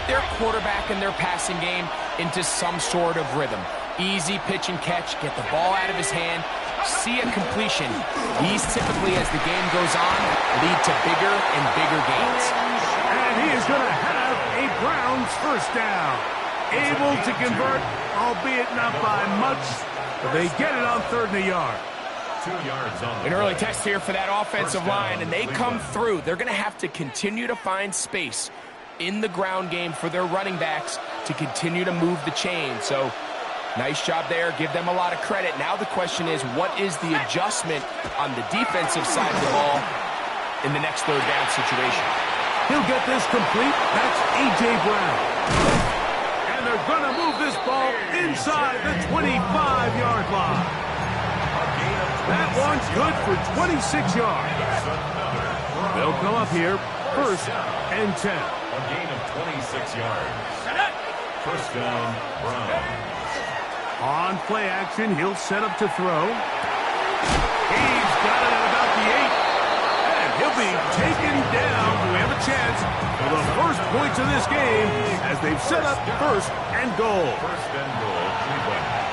their quarterback and their passing game into some sort of rhythm. Easy pitch and catch, get the ball out of his hand, see a completion. These typically, as the game goes on, lead to bigger and bigger gains. And he is going to have a Browns first down. Able to convert, albeit not by much, but they get it on 3rd and a yard. 2 yards on the An early play. test here for that offensive line, and they come through. They're going to have to continue to find space in the ground game for their running backs to continue to move the chain. So, nice job there. Give them a lot of credit. Now the question is, what is the adjustment on the defensive side of the ball in the next 3rd down situation? He'll get this complete. That's A.J. Brown. And they're going to move this ball inside the 25-yard line. That one's good for 26 yards. They'll come up here, 1st and 10. A gain of 26 yards. First down, Browns. On play action, he'll set up to throw. He's got it at about the 8. And he'll be taken down. We have a chance for the first points of this game as they've set up 1st and goal. First and goal, Cleveland.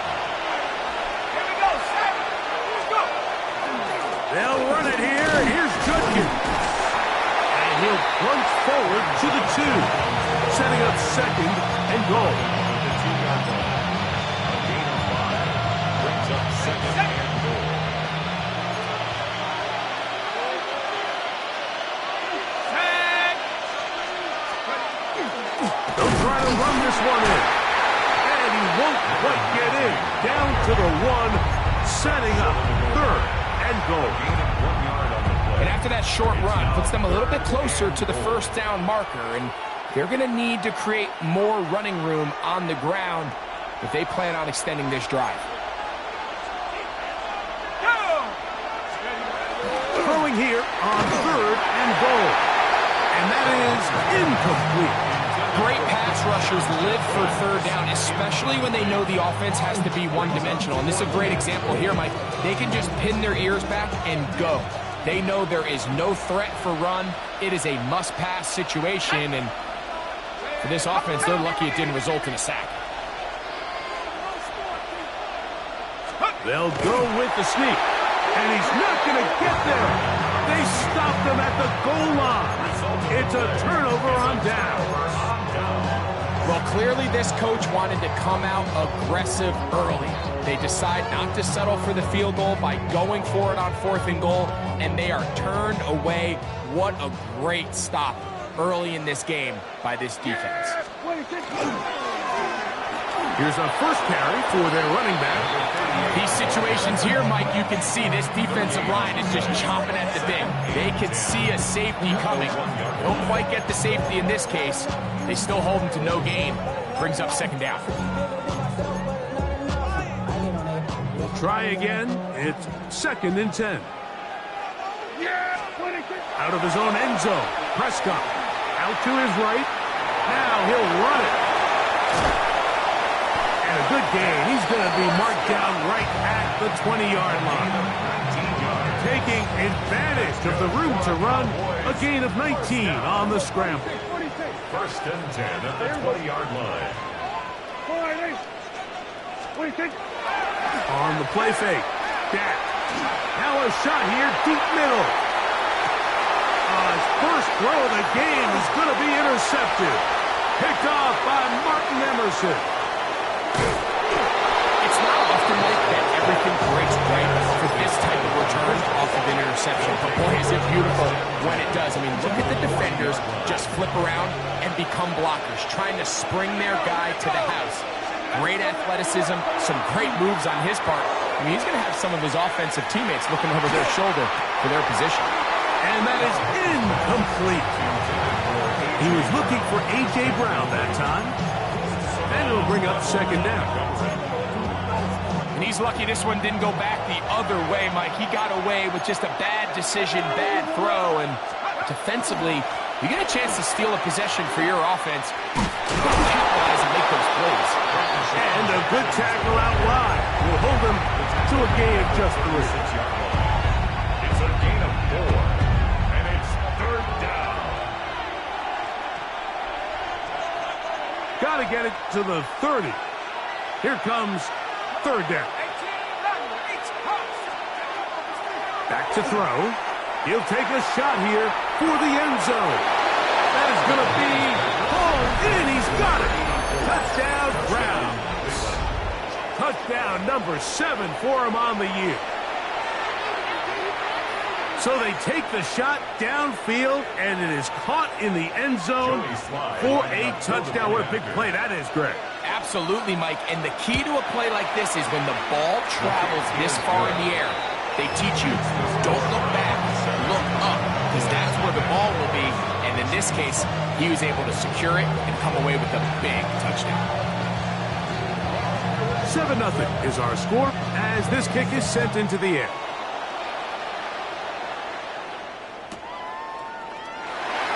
They'll run it here. Here's Judkins. And he'll plunge forward to the 2. Setting up 2nd and goal. The 2-yard line. A gain of 5. Brings up 2nd and goal. They'll try to run this one in. And he won't quite get in. Down to the 1. Setting up 3rd and goal. Gain of 1 yard on the play. And after that short run, puts them a little bit closer to the first down marker. And they're going to need to create more running room on the ground if they plan on extending this drive. Throwing here on 3rd and goal. And that is incomplete. Great pass rushers live for 3rd down, especially when they know the offense has to be one-dimensional. And this is a great example here, Mike. They can just pin their ears back and go. They know there is no threat for run. It is a must-pass situation, and for this offense, they're lucky it didn't result in a sack. They'll go with the sneak. And he's not going to get there. They stopped him at the goal line. It's a turnover on down. Well, clearly this coach wanted to come out aggressive early. They decide not to settle for the field goal by going for it on 4th and goal, and they are turned away. What a great stop early in this game by this defense. Here's a first carry for their running back. These situations here, Mike, you can see this defensive line is just chomping at the bit. They can see a safety coming. Don't quite get the safety in this case. They still hold him to no gain. Brings up 2nd down. We'll try again. It's 2nd and 10. Out of his own end zone. Prescott out to his right. Now he'll run it. And a good gain. He's going to be marked down right at the 20-yard line. Taking advantage of the room to run. A gain of 19 on the scramble. First and 10 at the 20-yard line. On the play fake. Dak. Now a shot here, deep middle. His first throw of the game is going to be intercepted. Picked off by Martin Emerson. It's not often, Mike, that everything breaks right for this type of return off of an interception. But boy, is it beautiful when it does. I mean, look at the defenders just flip around and become blockers, trying to spring their guy to the house. Great athleticism, some great moves on his part. I mean, he's going to have some of his offensive teammates looking over their shoulder for their position. And that is incomplete. He was looking for A.J. Brown that time. And it'll bring up 2nd down. And he's lucky this one didn't go back the other way, Mike. He got away with just a bad decision, bad throw. And defensively, you get a chance to steal a possession for your offense. Capitalize and make those plays. And a good tackle out wide will hold him to a gain of just 3. It's a gain of 4. And it's 3rd down. Got to get it to the 30. Here comes third down. Back to throw. He'll take a shot here for the end zone. That is going to be hauled in. He's got it. Touchdown, Browns. Touchdown number 7 for him on the year. So they take the shot downfield, and it is caught in the end zone for a touchdown. What a big play that is, Greg. Absolutely, Mike. And the key to a play like this is when the ball travels this far in the air, they teach you, don't look back, look up, because that's where the ball will be. And in this case, he was able to secure it and come away with a big touchdown. 7-0 is our score as this kick is sent into the air.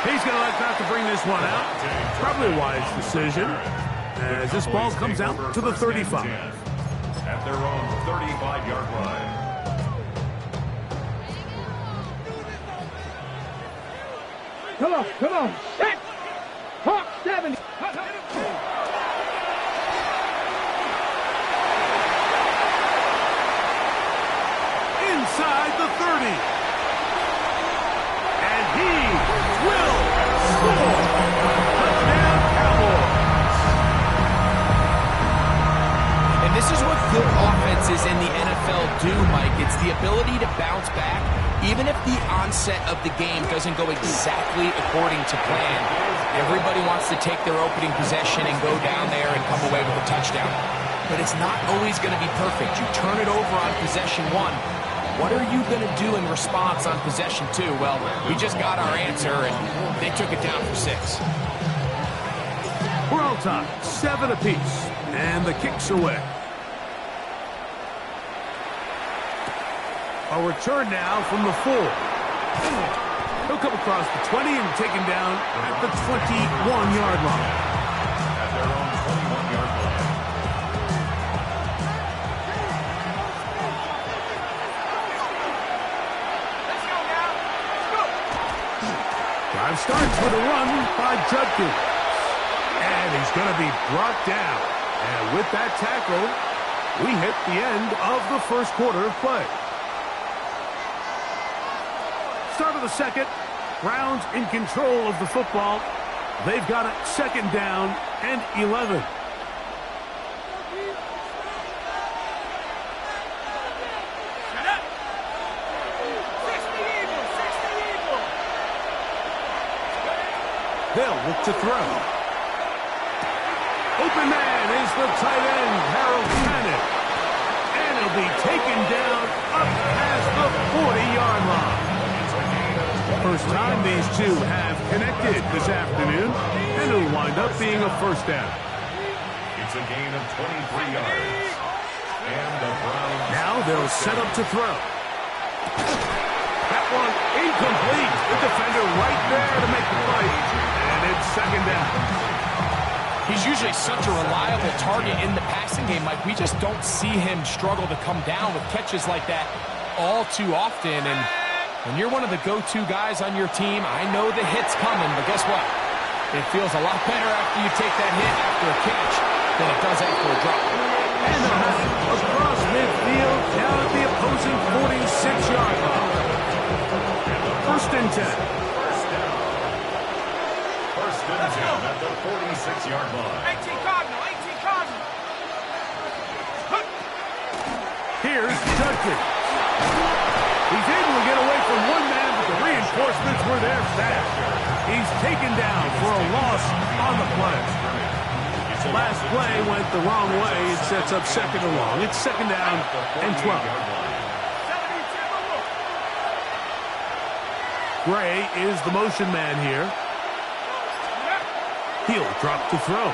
He's going to elect not to bring this one out. Probably a wise decision as this ball comes out to the 35. At their own 35-yard line. Come on. Set. Hawk 70. Inside the 30. And he will score. Touchdown, Cowboys. And this is what good offenses in the NFL do, Mike. It's the ability to bounce back, even if the onset of the game doesn't go exactly according to plan. Everybody wants to take their opening possession and go down there and come away with a touchdown. But it's not always going to be perfect. You turn it over on possession 1. What are you going to do in response on possession 2? Well, we just got our answer, and they took it down for 6. We're all tied, 7 apiece, and the kick's away. A return now from the 4. He'll come across the 20 and taken down at the 21-yard line. At their own 21-yard line. Drive starts with a run by Judkins. And he's going to be brought down. And with that tackle, we hit the end of the first quarter of play. Start of the second. Browns in control of the football. They've got it second down and 11. They'll look to throw. Open man is the tight end, Harold Cannon. And he'll be taken down up past the 40-yard line. First time these two have connected this afternoon, and it'll wind up being a first down. It's a gain of 23 yards. And the Browns... Now they'll set up to throw. That one incomplete. The defender right there to make the play. And it's second down. He's usually such a reliable target in the passing game, Mike. We just don't see him struggle to come down with catches like that all too often. And when you're one of the go-to guys on your team, I know the hit's coming, but guess what? It feels a lot better after you take that hit after a catch than it does after a drop. And the pass across midfield down at the opposing 46-yard line. First and 10. First and 10 at the 46-yard line. 18 Cardinal. Here's Judkins. He's able to get away from one man, but the reinforcements were there fast. He's taken down for a loss on the play. Last play went the wrong way. It sets up second and long. It's second down and 12. Gray is the motion man here. He'll drop to throw.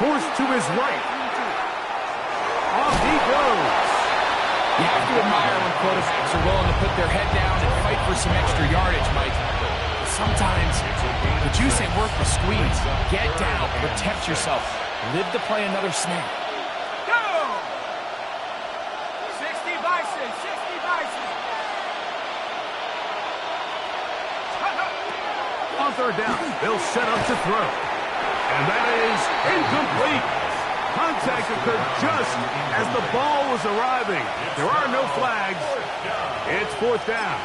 Forced to his right. Off he goes. You have to admire when quarterbacks are willing to put their head down and fight for some extra yardage, Mike. Sometimes the juice ain't worth the squeeze. Get down, protect yourself, live to play another snap. Go! 60 Bison. On third down, they'll set up to throw. And that is incomplete. Contact occurred just as the ball was arriving. There are no flags. It's fourth down.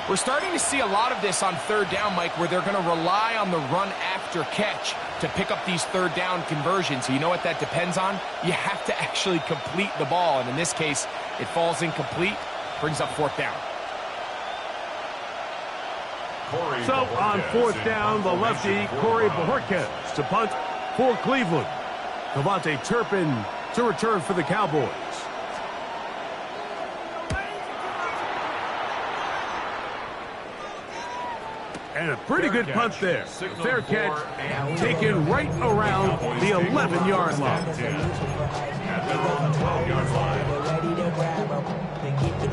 We're starting to see a lot of this on third down, Mike, where they're going to rely on the run after catch to pick up these third down conversions. So you know what that depends on? You have to actually complete the ball. And in this case, it falls incomplete, brings up fourth down. So on fourth down, the lefty, Corey Bojorquez to punt for Cleveland. Devontae Turpin to return for the Cowboys. And a pretty good punt there. Fair catch taken right around the 11-yard line. At their own 12-yard line. Hey, kill!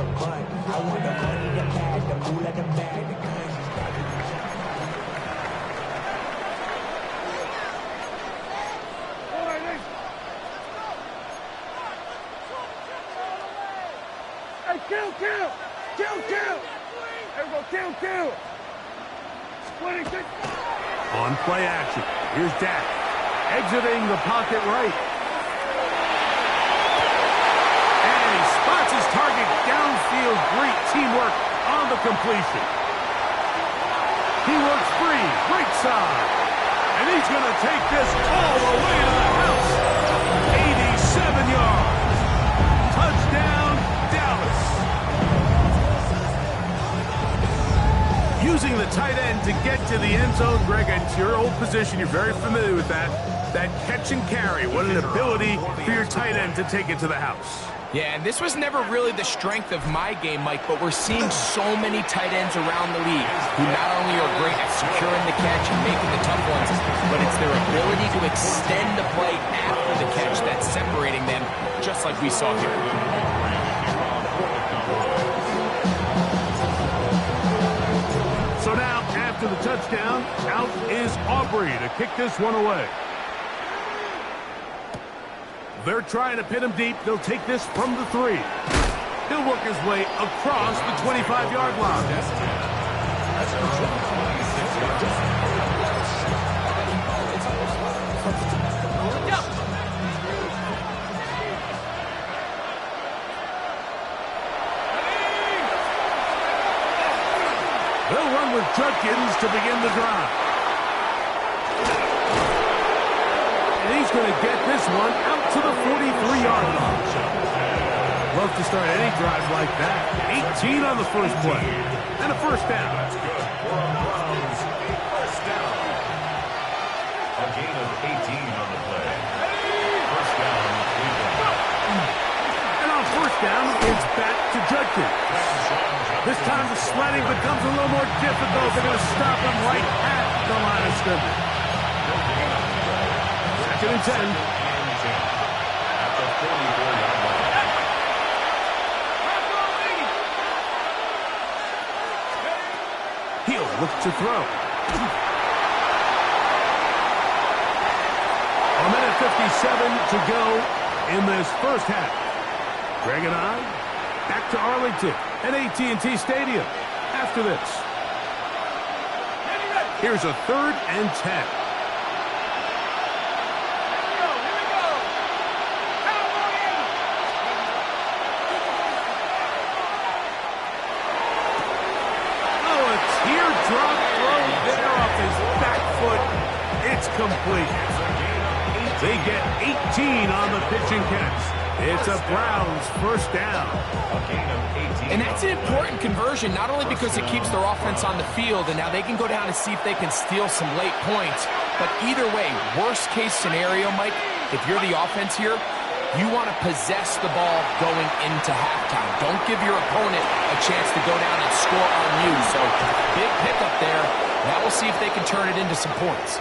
There we go, kill! 26. On play action, here's Dak, exiting the pocket right. And he spots his target downfield. Great teamwork on the completion. He works free, right side. And he's going to take this all the way to the house. 87 yards. Touchdown, Dallas. Using the tight end to get to the end zone, Greg, it's your old position. You're very familiar with that. That catch and carry. What an ability for your tight end to take it to the house. Yeah, and this was never really the strength of my game, Mike, but we're seeing so many tight ends around the league who not only are great at securing the catch and making the tough ones, but it's their ability to extend the play after the catch that's separating them, just like we saw here. So now, after the touchdown, out is Aubrey to kick this one away. They're trying to pin him deep. They'll take this from the 3. He'll work his way across the 25-yard line. They'll run with Judkins to begin the drive. And he's going to get this one out to the 43-yard line. Love to start any drive like that. 18 on the first play. And a first down. That's good for our Browns. First down. A gain of 18 on the play. First down, Cleveland. And on first down, it's back to Judkins. This time the sledding becomes a little more difficult. They're going to stop him right at the line of scrimmage. Second and 10. At the 44-yard line. He'll look to throw. A minute 57 to go in this first half. Greg and I back to Arlington at AT&T Stadium after this. Here's a 3rd and 10. Teardrop throw there off his back foot. It's complete. They get 18 on the pitch and catch. It's a Browns first down. And that's an important conversion, not only because it keeps their offense on the field, and now they can go down and see if they can steal some late points. But either way, worst case scenario, Mike, if you're the offense here, you want to possess the ball going into halftime. Don't give your opponent a chance to go down and score on you. So, big pickup there. Now we'll see if they can turn it into some points.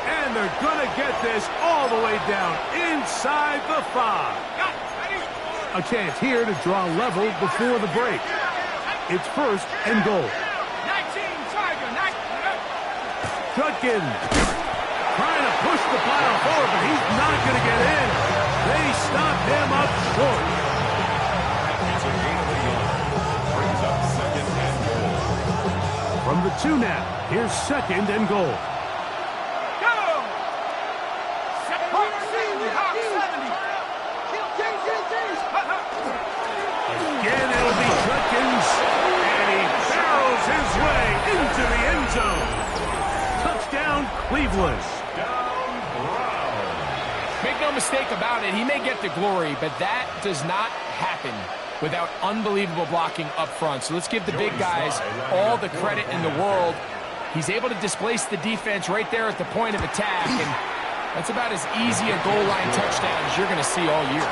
And they're going to get this all the way down inside the 5. A chance here to draw level before the break. It's first and goal. 19, Tiger, 19. Judkins trying to push the pile forward, but he's not going to get in. They stop him up short. It's a gain of a yard. Brings up second and goal. From the 2 now, here's second and goal. Go! Again, it'll be Judkins, and he barrels his way into the end zone. Touchdown, Cleveland. Make no mistake about it, he may get the glory, but that does not happen without unbelievable blocking up front. So let's give the big guys all the credit in the world. He's able to displace the defense right there at the point of attack, and that's about as easy a goal line touchdown as you're going to see all year.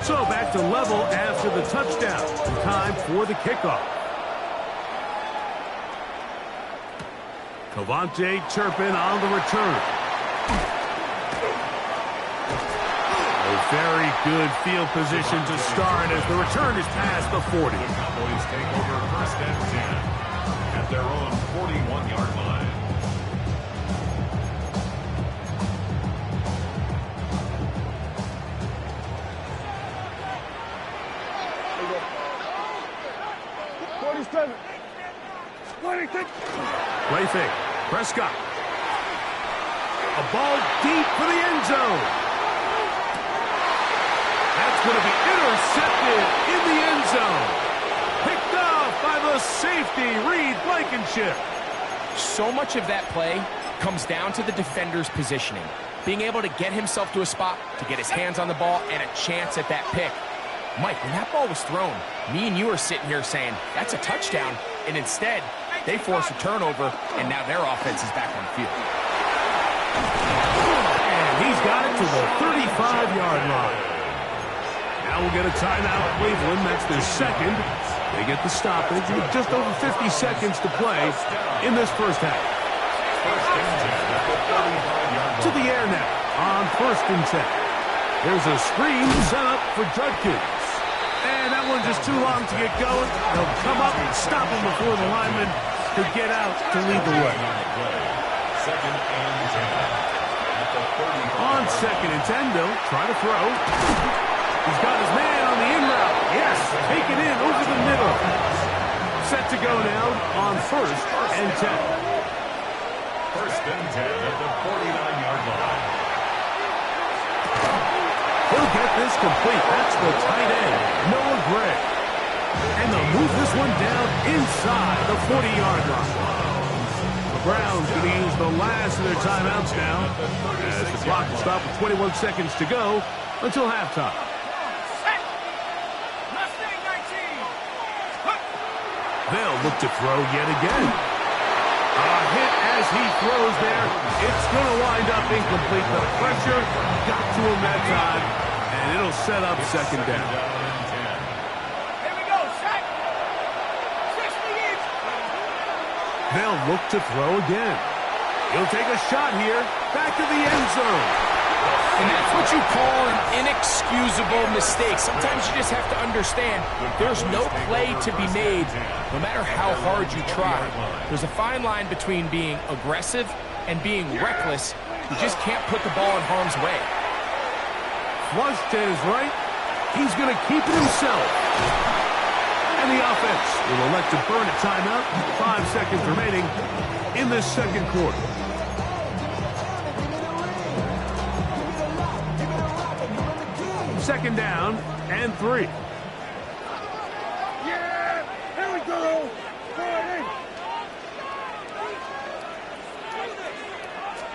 So back to level after the touchdown. And time for the kickoff. Cavante Turpin on the return. A very good field position to start as the return is past the 40. The Cowboys take over first and 10 at their own 41-yard line. Play fake. Prescott. A ball deep for the end zone. That's going to be intercepted in the end zone. Picked off by the safety, Reed Blankenship. So much of that play comes down to the defender's positioning. Being able to get himself to a spot, to get his hands on the ball, and a chance at that pick. Mike, when that ball was thrown, me and you are sitting here saying, that's a touchdown. And instead, they force a turnover, and now their offense is back on the field. And he's got it to the 35-yard line. Now we'll get a timeout, Cleveland. That's their second. They get the stoppage with just over 50 seconds to play in this first half. To the air now on 1st and 10. There's a screen set up for Judkins. And that one just too long to get going. They'll come up and stop him before the lineman could get out to lead the way. Second and 10. On 2nd and 10, they'll try to throw. He's got his man on the in route. Yes, taken in over the middle. Set to go now on 1st and 10. First and 10 at the 49-yard line. He'll get this complete. That's the tight end, Noah Gray. And they'll move this one down inside the 40-yard line. The Browns going to use the last of their timeouts now as the clock will stop with 21 seconds to go until halftime. They'll look to throw yet again. A hit as he throws there. It's going to wind up incomplete. The pressure got to him that time, and it'll set up second down. Here we go, set. 60 each. They'll look to throw again. He'll take a shot here. Back to the end zone. And that's what you call an inexcusable mistake. Sometimes you just have to understand there's no play to be made, no matter how hard you try. There's a fine line between being aggressive and being reckless. You just can't put the ball in harm's way. Flush to his right. He's going to keep it himself. And the offense will elect to burn a timeout. 5 seconds remaining in this second quarter. Second down and 3. Yeah, here we go. 40.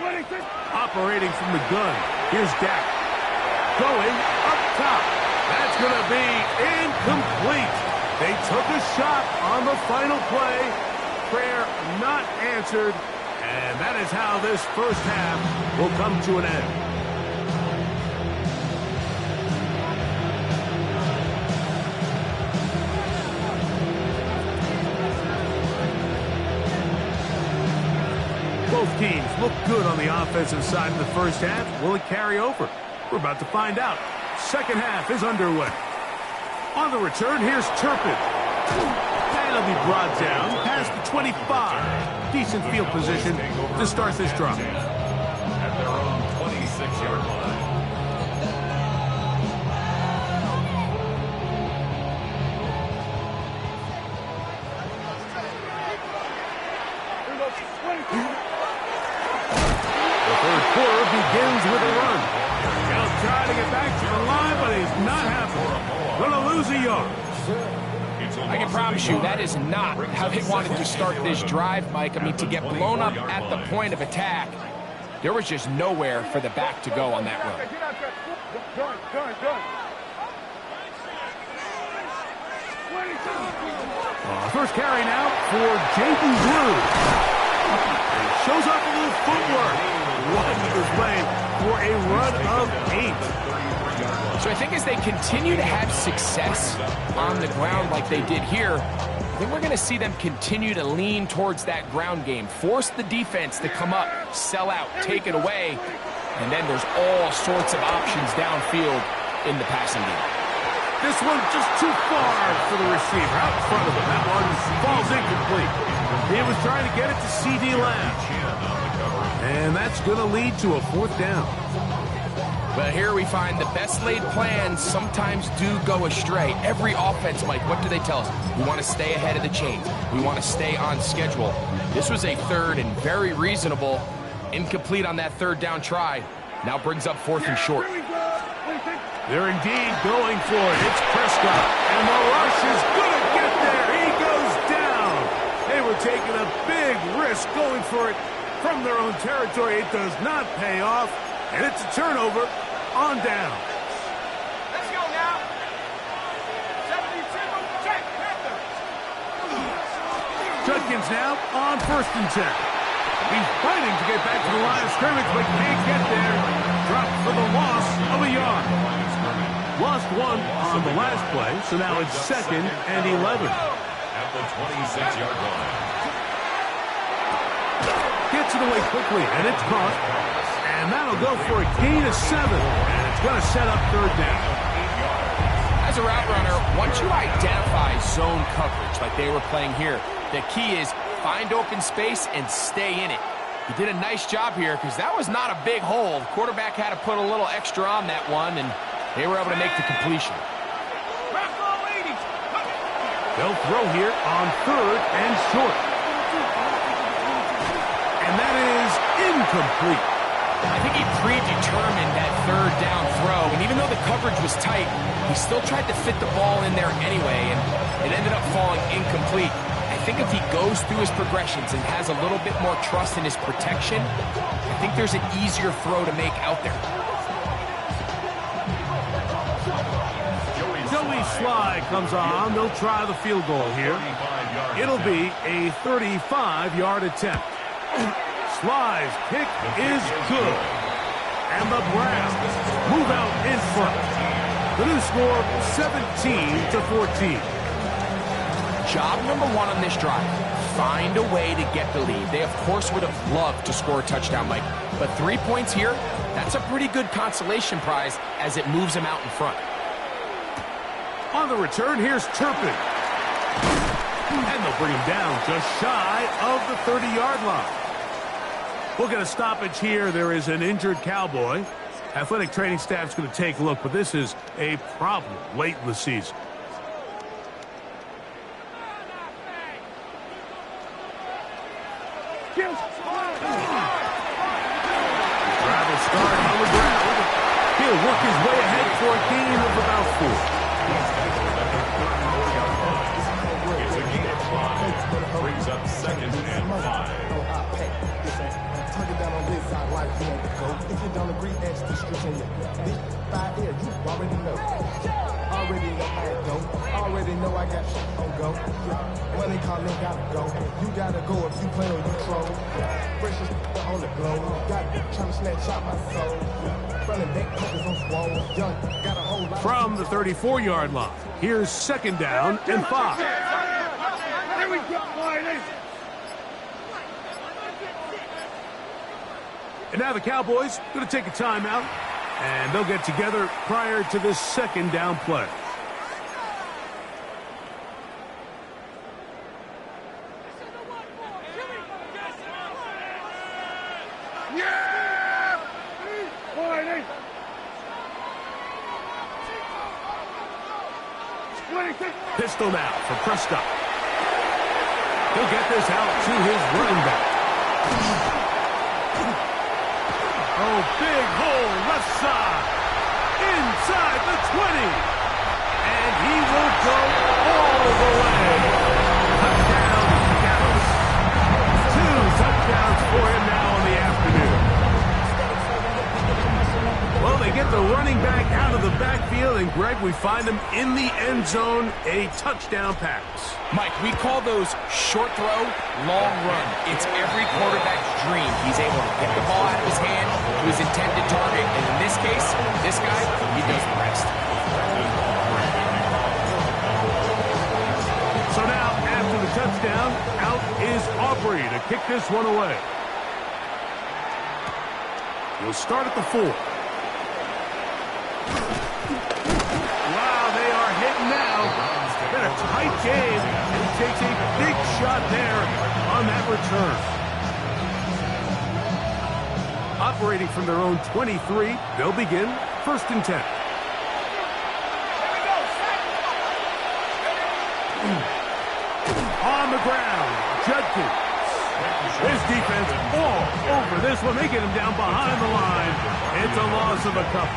26. Operating from the gun. Here's Dak. Going up top. That's going to be incomplete. They took a shot on the final play. Prayer not answered. And that is how this first half will come to an end. Both teams look good on the offensive side in the first half. Will it carry over? We're about to find out. Second half is underway. On the return, here's Turpin. And he'll be brought down past the 25. Decent field position to start this drive. At their own 26-yard line. third quarter begins with a run. He'll try to get back to the line, but he's not happy. Gonna lose a yard. I can promise you that is not how they wanted to start this drive, Mike. I mean, to get blown up at the point of attack, there was just nowhere for the back to go on that run. First carry now for Jaden Blue. And shows off a little footwork. What he was playing for a run of 8. So I think as they continue to have success on the ground like they did here, I think we're going to see them continue to lean towards that ground game, force the defense to come up, sell out, take it away, and then there's all sorts of options downfield in the passing game. This one just too far for the receiver out in front of him. That one falls incomplete. He was trying to get it to C.D. Lamb. And that's going to lead to a 4th down. But here we find the best laid plans sometimes do go astray. Every offense, Mike, what do they tell us? We want to stay ahead of the chains. We want to stay on schedule. This was a third and very reasonable. Incomplete on that 3rd down try. Now brings up 4th and short. They're indeed going for it. It's Prescott. And the rush is going to get there. He goes down. They were taking a big risk going for it from their own territory. It does not pay off. And it's a turnover on down. Let's go now. 72, check. Judkins now on 1st and 10. He's fighting to get back to the line of scrimmage, but can't get there. Dropped for the loss of a yard. Lost 1 on the last play, so now it's 2nd and 11. At the 26-yard line. Gets it away quickly, and it's caught. And that'll go for a gain of 7. And it's going to set up 3rd down. As a route runner, once you identify zone coverage like they were playing here, the key is find open space and stay in it. He did a nice job here because that was not a big hole. The quarterback had to put a little extra on that one, and they were able to make the completion. They'll throw here on 3rd and short. And that is incomplete. I think he predetermined that 3rd down throw, and even though the coverage was tight, he still tried to fit the ball in there anyway, and it ended up falling incomplete. I think if he goes through his progressions and has a little bit more trust in his protection, I think there's an easier throw to make out there. Joey Sly comes on. They'll try the field goal here. It'll be a 35-yard attempt. Sly's kick is good. And the Browns move out in front. The new score, 17-14. Job number 1 on this drive, find a way to get the lead. They, of course, would have loved to score a touchdown, Mike. But 3 points here, that's a pretty good consolation prize as it moves them out in front. On the return, here's Turpin. And they'll bring him down just shy of the 30-yard line. We'll get a stoppage here. There is an injured Cowboy. Athletic training staff's going to take a look, but this is a problem late in the season. Travel start on the ground. He'll work his way ahead for a gain of about 4. It's a gain of 5. Brings up 2nd and 5. If you don't agree, ask the streets on your 5 here, you already know. Already know how it go. Already know I got shit on go. Money calling, gotta go. You gotta go if you play or you troll. Fresh as on the globe. Got trying to snatch out my soul. Running back, pockets on swole. Young, got a whole lot. From the 34-yard line, here's 2nd down and 5. Here we go, boys. And now the Cowboys going to take a timeout, and they'll get together prior to this 2nd down play. Yeah! Boys. Pistol now for Prescott. He'll get this out to his running back. Oh, big hole left side. Inside the 20. And he will go all the way. Touchdown, Dallas. 2 touchdowns for him now in the afternoon. Well, they get the running back out of the backfield, and Greg, we find him in the end zone, a touchdown pass. Mike, we call those short throw, long run. It's every quarterback's dream. He's able to get the ball out of his hand to his intended target. And in this case, this guy, he does the rest. So now, after the touchdown, out is Aubrey to kick this one away. He'll start at the 4. Wow, they are hitting now. Been a tight game, and he takes a big shot there on that return. Operating from their own 23, they'll begin 1st and 10. On the ground, Judkins. His defense all over this one, making him down behind the line. It's a loss of a couple.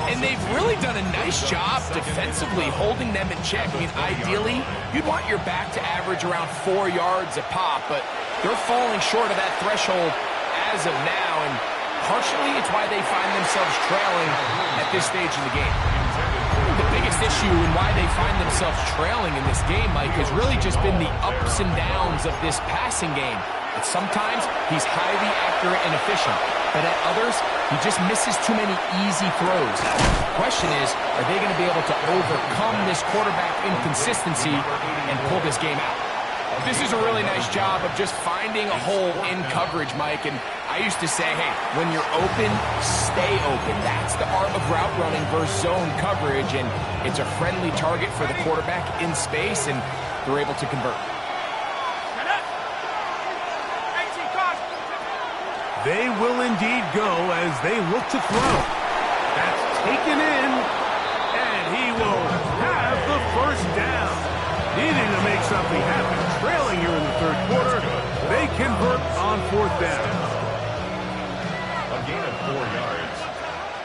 And they've really done a nice job defensively holding them in check. I mean, ideally, you'd want your back to average around 4 yards a pop, but they're falling short of that threshold as of now, and partially it's why they find themselves trailing at this stage in the game. The biggest issue and why they find themselves trailing in this game, Mike, has really just been the ups and downs of this passing game. But sometimes he's highly accurate and efficient, but at others, he just misses too many easy throws. The question is, are they going to be able to overcome this quarterback inconsistency and pull this game out? This is a really nice job of just finding a hole in coverage, Mike. And I used to say, hey, when you're open, stay open. That's the art of route running versus zone coverage. And it's a friendly target for the quarterback in space, and they're able to convert. They will indeed go as they look to throw. That's taken in, and he will have the first down. Needing to make something happen, trailing here in the 3rd quarter, they convert on 4th down. A gain of 4 yards.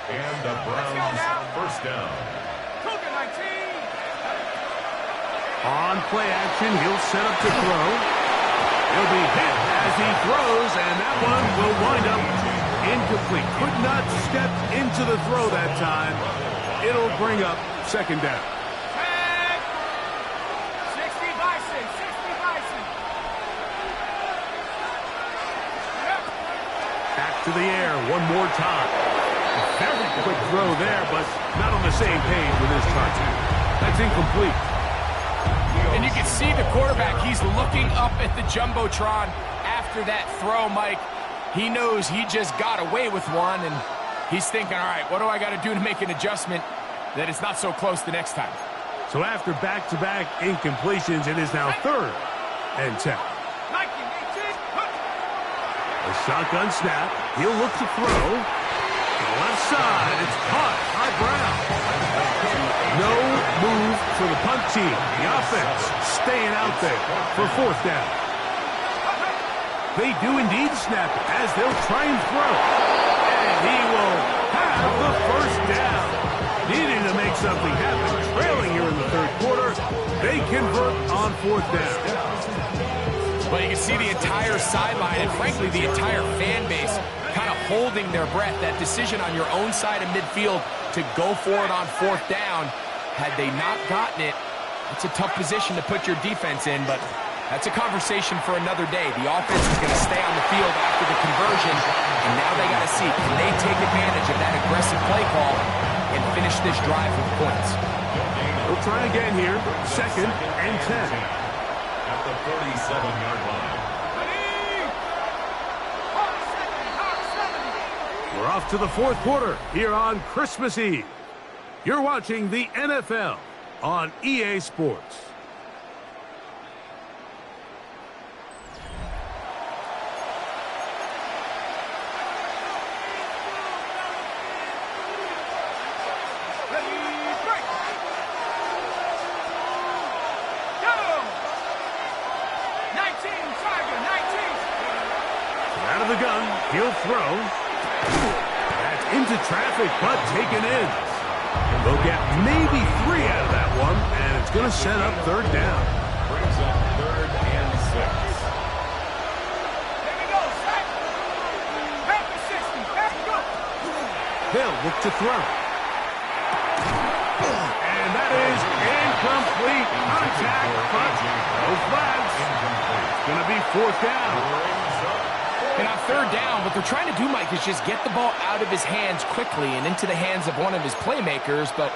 And the Browns 1st down. On play action, he'll set up to throw. He'll be hit as he throws, and that one will wind up incomplete. Could not step into the throw that time. It'll bring up 2nd down. Back to the air one more time. A very quick throw there, but not on the same page with his target. That's incomplete. And you can see the quarterback, he's looking up at the Jumbotron after that throw, Mike. He knows he just got away with one, and he's thinking, all right, what do I got to do to make an adjustment that it's not so close the next time? So after back-to-back incompletions, it is now 3rd and 10. A shotgun snap. He'll look to throw. To the left side. It's caught by Brown. No move for the punt team. The offense staying out there for 4th down. They do indeed snap it as they'll try and throw. And he will have the first down. Needing to make something happen. Trailing here in the 3rd quarter. They convert on 4th down. Well, you can see the entire sideline and, frankly, the entire fan base kind of holding their breath. That decision on your own side of midfield to go for it on 4th down, had they not gotten it, it's a tough position to put your defense in, but that's a conversation for another day. The offense is going to stay on the field after the conversion, and now they got to see, can they take advantage of that aggressive play call and finish this drive with points? We'll try again here, 2nd and 10. At the 47-yard line. We're off to the 4th quarter here on Christmas Eve. You're watching the NFL on EA Sports. Out of the gun, he'll throw. That's into traffic, but taken in. They'll get maybe 3 out of that one, and it's going to set up third down. Brings up 3rd and 6. They'll look to throw. And that is incomplete. Contact, but no flags. It's going to be 4th down. And on 3rd down, what they're trying to do, Mike, is just get the ball out of his hands quickly and into the hands of one of his playmakers, but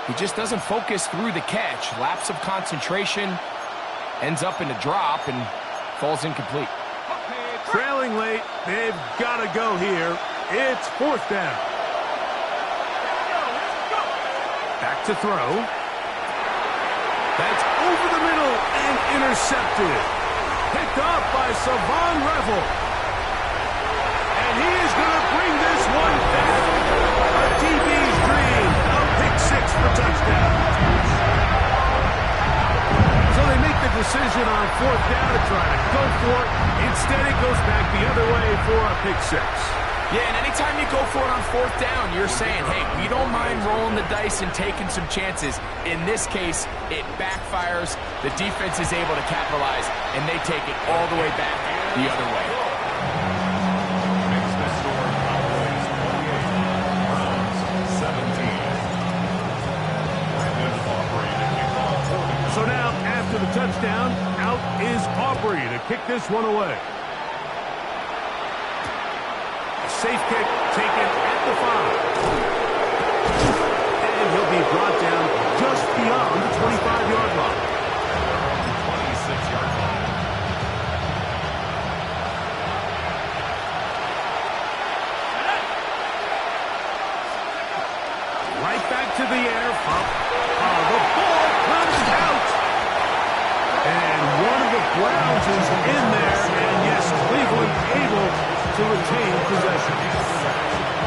he just doesn't focus through the catch. Lapse of concentration, ends up in a drop, and falls incomplete. Trailing late, they've got to go here. It's 4th down. Back to throw. That's over the middle and intercepted. Picked up by Savon Revel. And he is going to bring this one back. A DB's dream. A pick 6 for touchdown. So they make the decision on 4th down to try to go for it. Instead, it goes back the other way for a pick 6. Yeah, and anytime you go for it on 4th down, you're saying, hey, we don't mind rolling the dice and taking some chances. In this case, it backfires. The defense is able to capitalize, and they take it all the way back the other way. Makes the score Cowboys 28, Browns 17. Brandon Aubrey to kick off. So now, after the touchdown, out is Aubrey to kick this one away. Safe kick taken at the 5. And he'll be brought down just beyond the 25-yard line. 26-yard line. Right back to the air. The ball comes out. And one of the Browns is in there. And yes, Cleveland able to retain possession.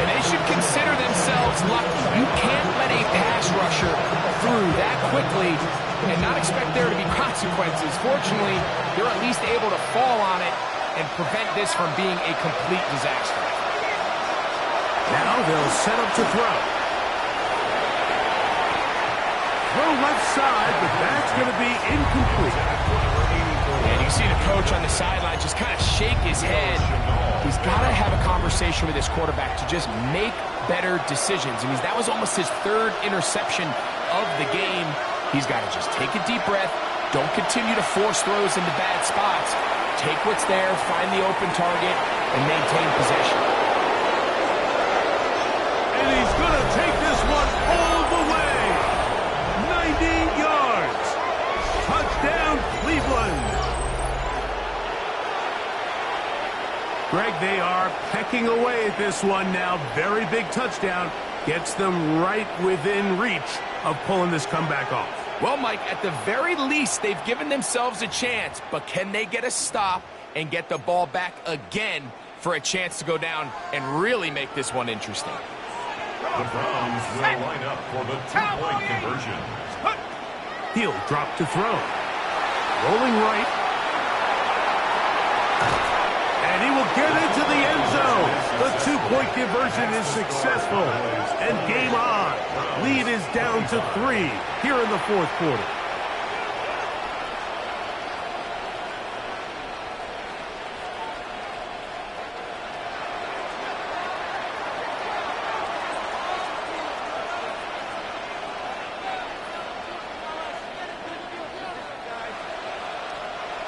And they should consider themselves lucky. You can't let a pass rusher through that quickly and not expect there to be consequences. Fortunately, they're at least able to fall on it and prevent this from being a complete disaster. Now they'll set up to throw. Throw left side, but that's going to be incomplete. And you see the coach on the sideline just kind of shake his head. He's got to have a conversation with his quarterback to just make better decisions. I mean, that was almost his 3rd interception of the game. He's got to just take a deep breath. Don't continue to force throws into bad spots. Take what's there, find the open target, and maintain possession. And he's going to take this one all the way. 90 yards. Touchdown, Cleveland. Greg, they are pecking away at this one now. Very big touchdown. Gets them right within reach of pulling this comeback off. Well, Mike, at the very least, they've given themselves a chance, but can they get a stop and get the ball back again for a chance to go down and really make this one interesting? The Browns will line up for the 2-point conversion. He'll drop to throw. Rolling right. And he will get into the end zone. The 2-point conversion is successful. And game on. Lead is down to 3 here in the 4th quarter.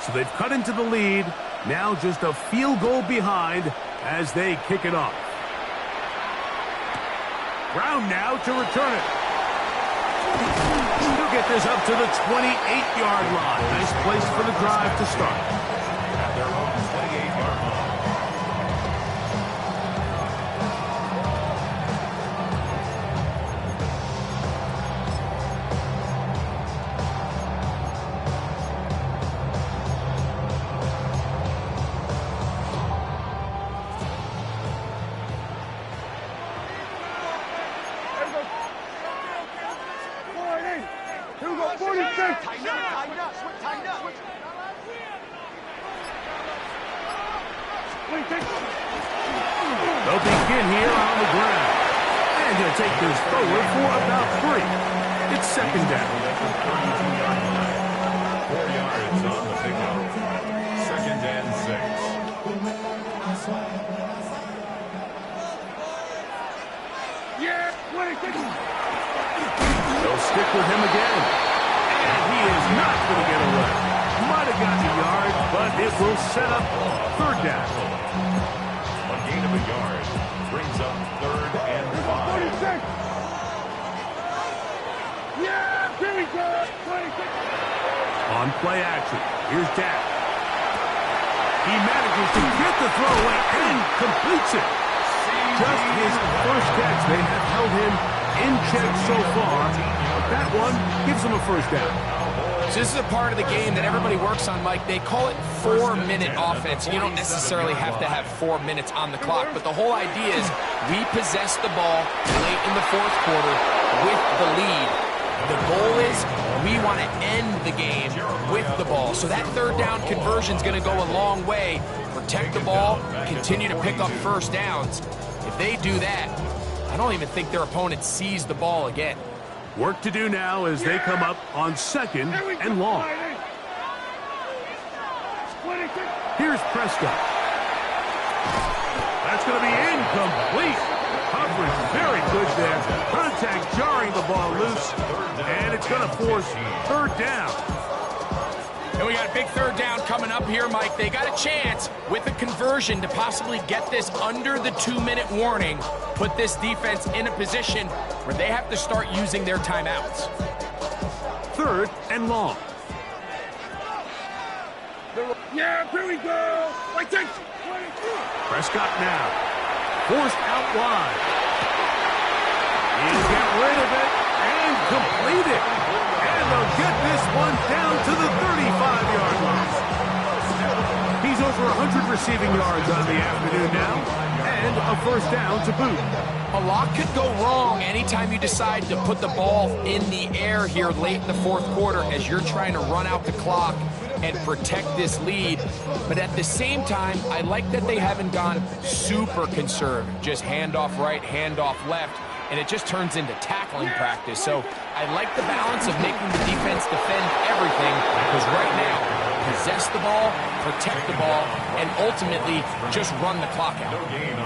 So they've cut into the lead. Now just a field goal behind as they kick it off. Brown now to return it. He'll get this up to the 28-yard line. Nice place for the drive to start. At their own 28-yard line. They'll begin here on the ground. And he'll take this forward for about 3. It's second down. 4 yards on the pickup. Second and 6. Yeah, 26. They'll stick with him again. And he is not going to get away. Might have gotten a yard, but it will set up third down. A gain of a yard brings up third and 5. 46. Yeah, here we go. 26. On play action, here's Dak. He manages to get the throw away and completes it. Just his first catch. They have held him in check so far. That one gives him a first down. So this is a part of the game that everybody works on, Mike. They call it 4-minute offense. You don't necessarily have to have 4 minutes on the clock, but the whole idea is we possess the ball late in the fourth quarter with the lead. The goal is we want to end the game with the ball. So that third down conversion is going to go a long way. Protect the ball, continue to pick up first downs. If they do that, I don't even think their opponent sees the ball again. Work to do now as they come up on second and long. Here's Prescott. That's going to be incomplete. Coverage very good there. Contact jarring the ball loose. And it's going to force third down. And we got a big third down coming up here, Mike. They got a chance with a conversion to possibly get this under the 2-minute warning, put this defense in a position where they have to start using their timeouts. Third and long. Yeah, here we go. I take 22. Prescott now. Forced out wide. He'll get rid of it and complete it. And they'll get this one down to the 35-yard line. He's over 100 receiving yards on the afternoon now, and a first down to boot. A lot could go wrong anytime you decide to put the ball in the air here late in the fourth quarter as you're trying to run out the clock and protect this lead. But at the same time, I like that they haven't gone super conservative. Just handoff right, handoff left, and it just turns into tackling practice. So I like the balance of making the defense defend everything, because right now, possess the ball, protect the ball, and ultimately just run the clock out.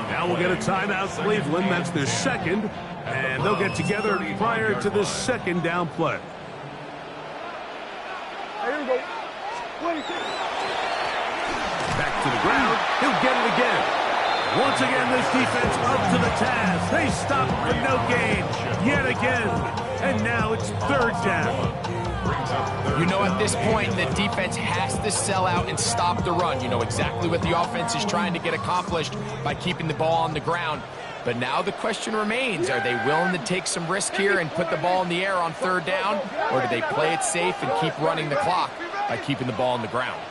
Now we'll get a timeout, Cleveland. That's their second, and they'll get together prior to the second down play. Here we go. 26. Back to the ground. He'll get it again. Once again, this defense up to the task. They stop for no gain yet again. And now it's third down. You know, at this point, the defense has to sell out and stop the run. You know exactly what the offense is trying to get accomplished by keeping the ball on the ground. But now the question remains, are they willing to take some risk here and put the ball in the air on third down? Or do they play it safe and keep running the clock by keeping the ball on the ground?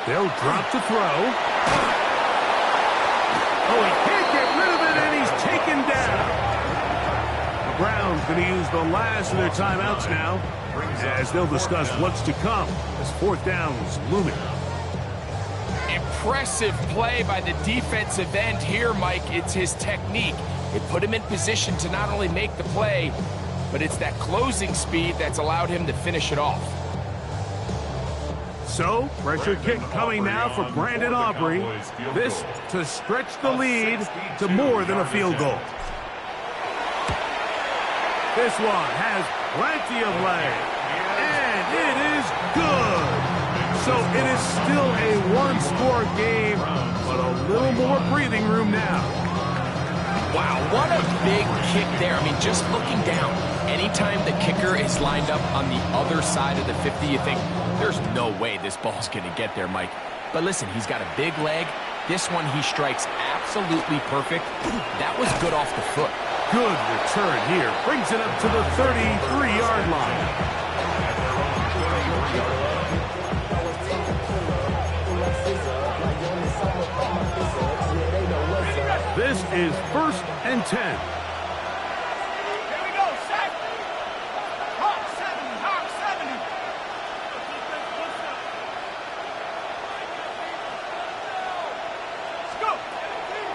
They'll drop to throw. Oh, he can't get rid of it, and he's taken down. The Browns going to use the last of their timeouts now, as they'll discuss what's to come as fourth down is looming. Impressive play by the defensive end here, Mike. It's his technique. It put him in position to not only make the play, but it's that closing speed that's allowed him to finish it off. So, pressure kick coming now for Brandon Aubrey. This to stretch the lead to more than a field goal. This one has plenty of leg, and it is good. So it is still a one-score game, but a little more breathing room now. Wow, what a big kick there. I mean, just looking down, anytime the kicker is lined up on the other side of the 50, you think, there's no way this ball's going to get there, Mike. But listen, he's got a big leg. This one he strikes absolutely perfect. That was good off the foot. Good return here. Brings it up to the 33-yard line. This is 1st and 10.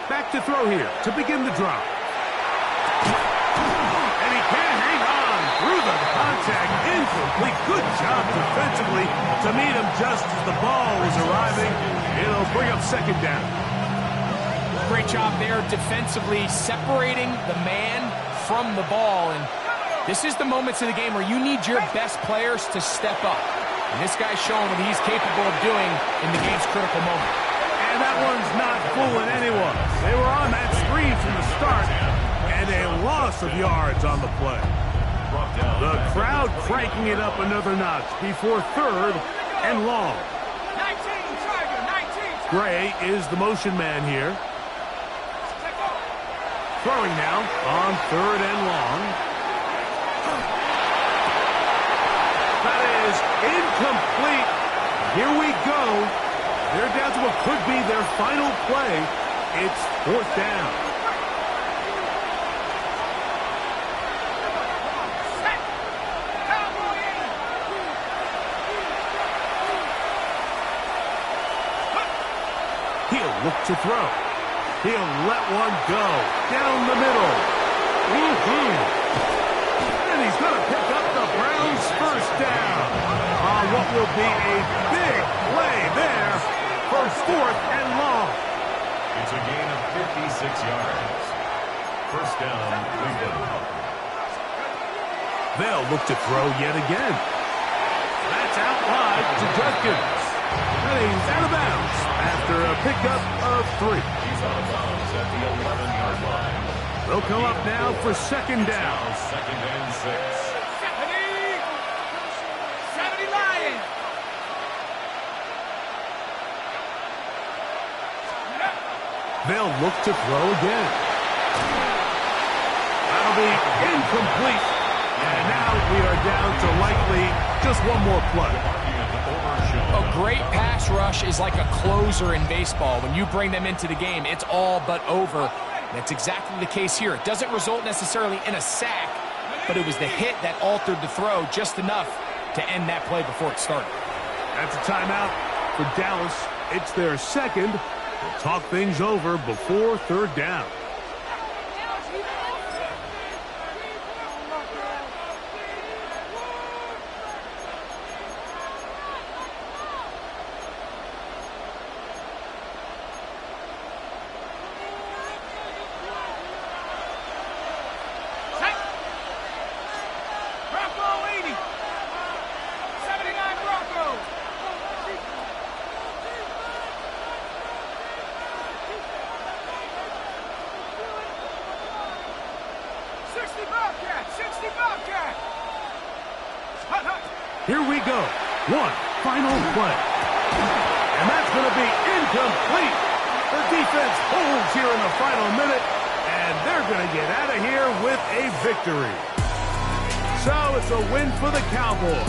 Back to throw here to begin the drive. And he can't hang on through the contact. Incomplete. Good job defensively to meet him just as the ball was arriving. It'll bring up second down. Great job there defensively, separating the man from the ball. And this is the moments of the game where you need your best players to step up. And this guy's showing what he's capable of doing in the game's critical moment. And that one's not fooling anyone. They were on that screen from the start, and a loss of yards on the play. The crowd cranking it up another notch before third and long. 19, Tiger, 19. Gray is the motion man here. Throwing now on third and long. That is incomplete. Here we go. They're down to what could be their final play. It's fourth down. He'll look to throw. He'll let one go down the middle. And he's going to pick up the Browns' first down on what will be a big play there for fourth and long. It's a gain of 56 yards. First down, Cleveland. They'll look to throw yet again. That's out wide to Judkins. And he's out of bounds after a pickup of 3. He's out of bounds at the 11-yard line. They'll come up now for second down. Second and 6. 70 Lions. They'll look to throw again. That'll be incomplete. And now we are down to likely just one more play. A great pass rush is like a closer in baseball. When you bring them into the game, it's all but over. That's exactly the case here. It doesn't result necessarily in a sack, but it was the hit that altered the throw just enough to end that play before it started. That's a timeout for Dallas. It's their second. They'll talk things over before third down. Bronco 80. 79 Broncos. 60 Bobcat. 60 Bobcat. Hut, hut. Here we go. One final play. And that's going to be incomplete. The defense holds here in the final minute, and they're going to get out of here with a victory. So it's a win for the Cowboys.